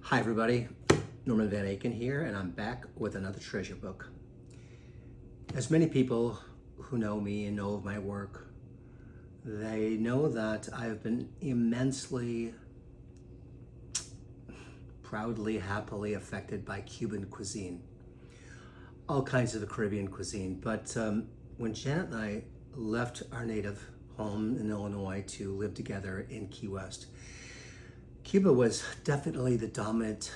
Hi everybody, Norman Van Aken here, and I'm back with another treasure book. As many people who know me and know of my work, they know that I've been immensely, proudly, happily affected by Cuban cuisine. All kinds of the Caribbean cuisine, but when Janet and I left our native home in Illinois to live together in Key West, Cuba was definitely the dominant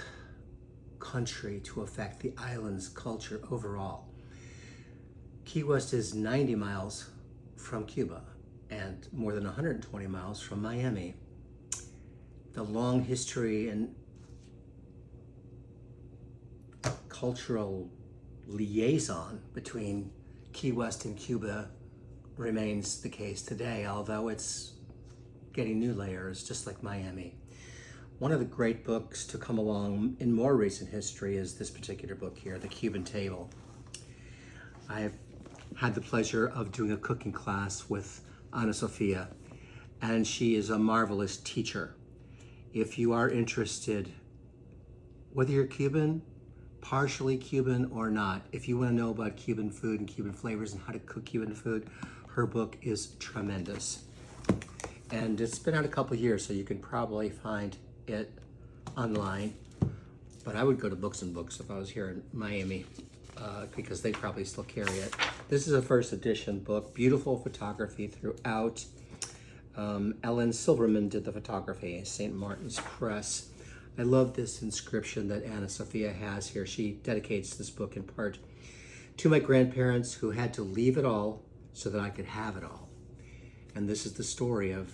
country to affect the island's culture overall. Key West is 90 miles from Cuba and more than 120 miles from Miami. The long history and cultural liaison between Key West and Cuba remains the case today, although it's getting new layers, just like Miami. One of the great books to come along in more recent history is this particular book here, The Cuban Table. I've had the pleasure of doing a cooking class with Ana Sofia, and she is a marvelous teacher. If you are interested, whether you're Cuban, partially Cuban or not, if you want to know about Cuban food and Cuban flavors and how to cook Cuban food, her book is tremendous. And it's been out a couple years, so you can probably find it online, but I would go to Books and Books if I was here in Miami, because they probably still carry it. This is a first edition book, beautiful photography throughout. Ellen Silverman did the photography, St. Martin's Press. I love this inscription that Ana Sofia has here. She dedicates this book in part to my grandparents who had to leave it all so that I could have it all. And this is the story of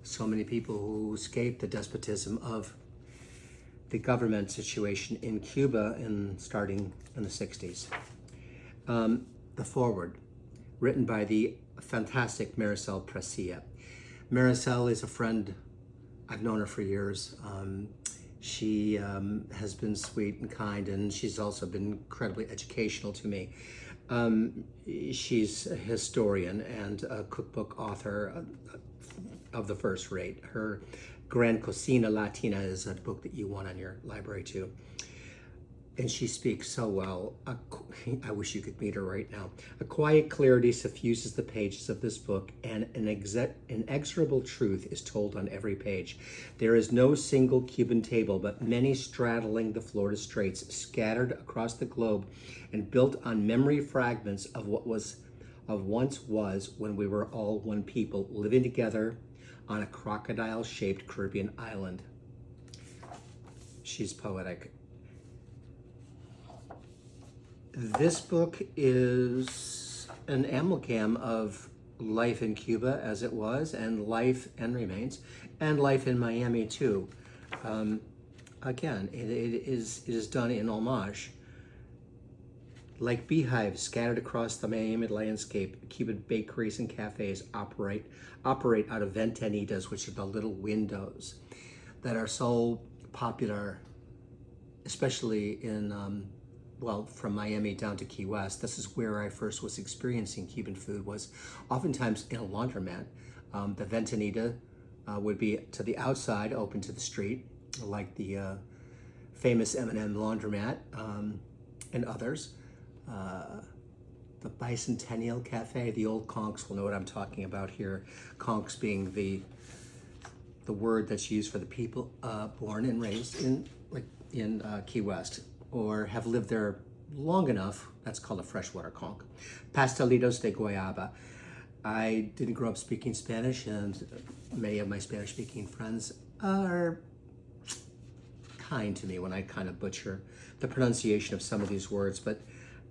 so many people who escaped the despotism of the government situation in Cuba starting in the 60s. The foreword, written by the fantastic Maricel Presilla. Maricel is a friend. I've known her for years. She has been sweet and kind, and she's also been incredibly educational to me. She's a historian and a cookbook author of the first rate. Her Gran Cocina Latina is a book that you want on your library too. And she speaks so well. I wish you could meet her right now. A quiet clarity suffuses the pages of this book, and an inexorable truth is told on every page. There is no single Cuban table, but many straddling the Florida Straits, scattered across the globe and built on memory fragments of what once was when we were all one people, living together on a crocodile-shaped Caribbean island. She's poetic. This book is an amalgam of life in Cuba as it was, and life and remains, and life in Miami too. Again, it is done in homage. Like beehives scattered across the Miami landscape, Cuban bakeries and cafes operate out of ventanitas, which are the little windows that are so popular, especially in from Miami down to Key West. This is where I first was experiencing Cuban food, was oftentimes in a laundromat. The ventanita would be to the outside, open to the street, like the famous M&M laundromat and others. The Bicentennial Cafe, the old conchs will know what I'm talking about here. Conchs being the word that's used for the people born and raised in Key West, or have lived there long enough. That's called a freshwater conch. Pastelitos de guayaba. I didn't grow up speaking Spanish, and many of my Spanish-speaking friends are kind to me when I kind of butcher the pronunciation of some of these words, but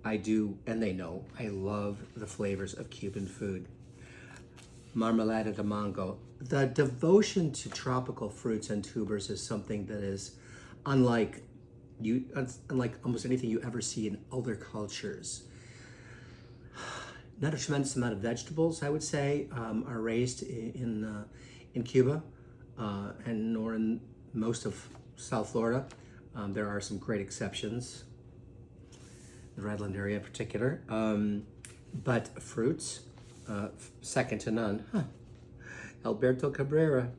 I do, and they know, I love the flavors of Cuban food. Marmalada de mango. The devotion to tropical fruits and tubers is something that is unlike almost anything you ever see in other cultures. Not a tremendous amount of vegetables, I would say, are raised in Cuba, and nor in most of South Florida. There are some great exceptions, the Redland area in particular. But fruits, second to none. Alberto Cabrera,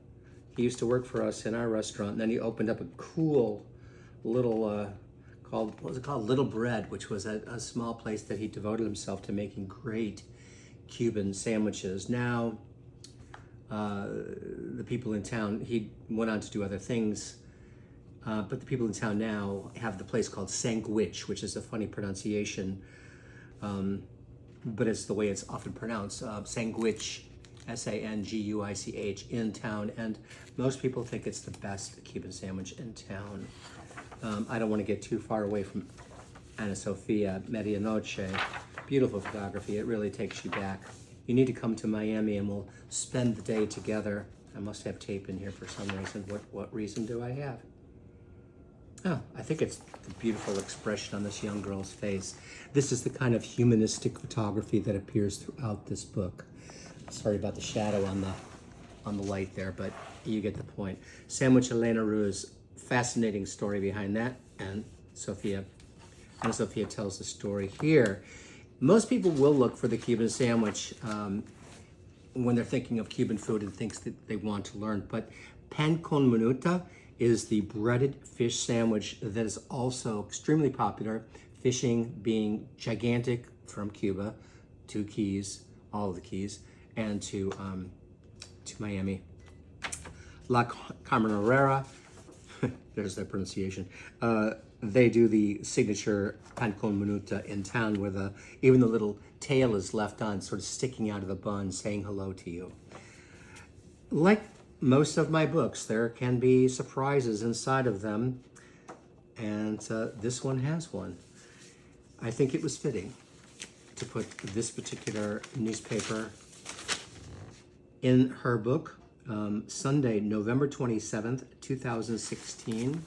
He used to work for us in our restaurant, and then he opened up a cool little called, what was it called? Little Bread, which was a small place that he devoted himself to making great Cuban sandwiches. Now, the people in town, he went on to do other things, but the people in town now have the place called Sandwich, which is a funny pronunciation, but it's the way it's often pronounced. Sandwich, Sanguich, in town, and most people think it's the best Cuban sandwich in town. I don't want to get too far away from Ana Sofia, Medianoche. Beautiful photography. It really takes you back. You need to come to Miami and we'll spend the day together. I must have tape in here for some reason. What reason do I have? Oh, I think it's the beautiful expression on this young girl's face. This is the kind of humanistic photography that appears throughout this book. Sorry about the shadow on the light there, but you get the point. Sandwich Elena Ruiz, fascinating story behind that, and Ana Sofia tells the story here. Most people will look for the Cuban sandwich when they're thinking of Cuban food and things that they want to learn, but pan con minuta is the breaded fish sandwich that is also extremely popular, fishing being gigantic from Cuba, 2 Keys, all of the Keys, and to Miami. La Camarera, there's their pronunciation. They do the signature pan con minuta in town where even the little tail is left on, sort of sticking out of the bun, saying hello to you. Like most of my books, there can be surprises inside of them, and this one has one. I think it was fitting to put this particular newspaper in her book. Sunday, November 27th, 2016.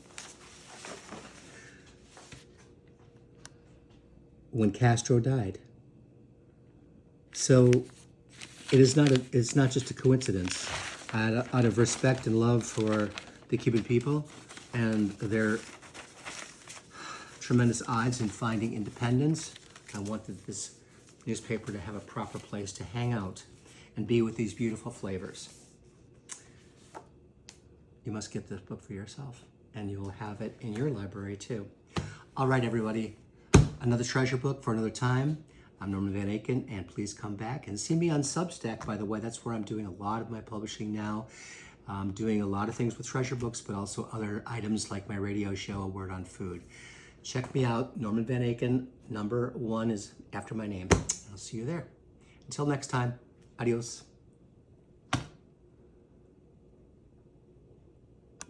When Castro died. So it's not just a coincidence. Out of respect and love for the Cuban people and their tremendous odds in finding independence, I wanted this newspaper to have a proper place to hang out and be with these beautiful flavors. You must get this book for yourself, and you will have it in your library too. All right, everybody, another treasure book for another time. I'm Norman Van Aken, and please come back and see me on Substack, by the way. That's where I'm doing a lot of my publishing now. I'm doing a lot of things with treasure books, but also other items like my radio show, A Word on Food. Check me out, Norman Van Aken. Number 1 is after my name. I'll see you there. Until next time, adios.